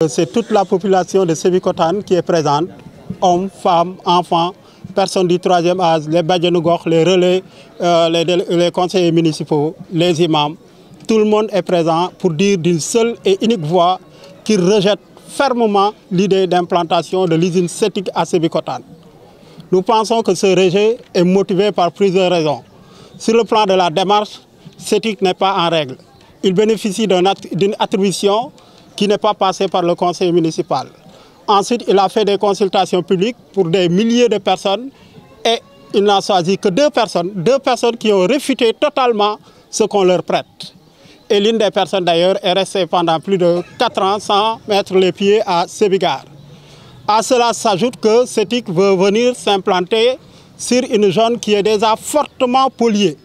C'est toute la population de Sébikotane qui est présente, hommes, femmes, enfants, personnes du troisième âge, les badjanougokh, les relais, les conseillers municipaux, les imams. Tout le monde est présent pour dire d'une seule et unique voix qu'ils rejettent fermement l'idée d'implantation de l'usine CETIC à Sébikotane. Nous pensons que ce rejet est motivé par plusieurs raisons. Sur le plan de la démarche, CETIC n'est pas en règle. Il bénéficie d'une attribution qui n'est pas passée par le conseil municipal. Ensuite, il a fait des consultations publiques pour des milliers de personnes et il n'a choisi que deux personnes qui ont réfuté totalement ce qu'on leur prête. Et l'une des personnes d'ailleurs est restée pendant plus de 4 ans sans mettre les pieds à Sébikar. À cela s'ajoute que CETIC veut venir s'implanter sur une zone qui est déjà fortement polluée,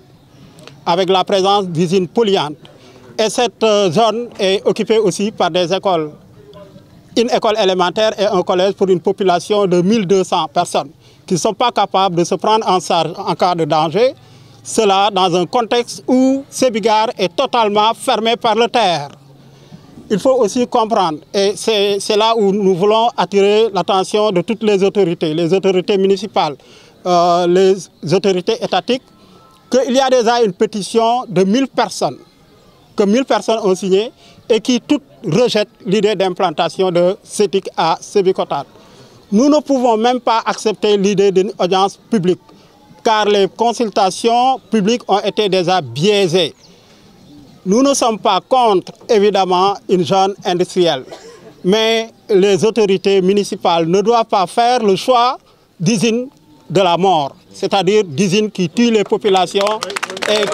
avec la présence d'usines polluantes. Et cette zone est occupée aussi par des écoles, une école élémentaire et un collège pour une population de 1200 personnes qui ne sont pas capables de se prendre en charge en cas de danger. Cela dans un contexte où Sébikar est totalement fermé par le terre. Il faut aussi comprendre, et c'est là où nous voulons attirer l'attention de toutes les autorités municipales, les autorités étatiques, qu'il y a déjà une pétition de 1000 personnes, que 1000 personnes ont signé et qui toutes rejettent l'idée d'implantation de CETIC à Sébikotane. Nous ne pouvons même pas accepter l'idée d'une audience publique, car les consultations publiques ont été déjà biaisées. Nous ne sommes pas contre, évidemment, une zone industrielle, mais les autorités municipales ne doivent pas faire le choix d'usines de la mort, c'est-à-dire d'usines qui tuent les populations et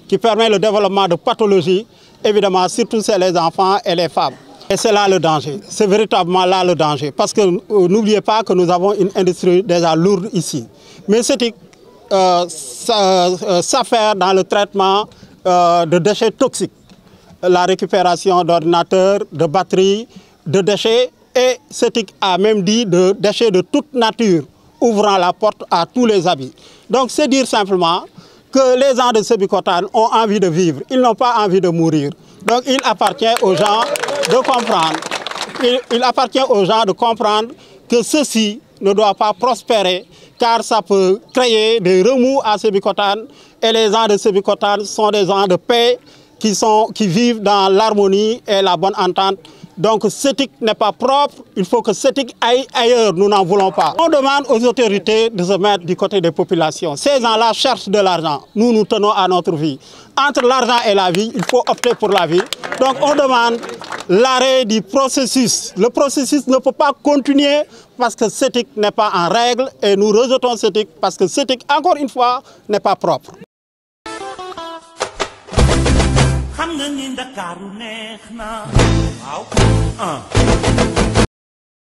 qui permet le développement de pathologies, évidemment, surtout chez les enfants et les femmes. Et c'est là le danger, c'est véritablement là le danger, parce que n'oubliez pas que nous avons une industrie déjà lourde ici. Mais CETIC s'affaire dans le traitement de déchets toxiques, la récupération d'ordinateurs, de batteries, de déchets, et CETIC a même dit de déchets de toute nature, ouvrant la porte à tous les habits. Donc c'est dire simplement que les gens de Sébikotane ont envie de vivre, ils n'ont pas envie de mourir. Donc il appartient aux gens de comprendre, il appartient aux gens de comprendre que ceci ne doit pas prospérer, car ça peut créer des remous à Sébikotane, et les gens de Sébikotane sont des gens de paix qui vivent dans l'harmonie et la bonne entente. Donc CETIC n'est pas propre, il faut que CETIC aille ailleurs, nous n'en voulons pas. On demande aux autorités de se mettre du côté des populations. Ces gens-là cherchent de l'argent, nous tenons à notre vie. Entre l'argent et la vie, il faut opter pour la vie. Donc on demande l'arrêt du processus. Le processus ne peut pas continuer parce que CETIC n'est pas en règle et nous rejetons CETIC parce que CETIC, encore une fois, n'est pas propre. Xam nga ni Ndakaaru neex na waaw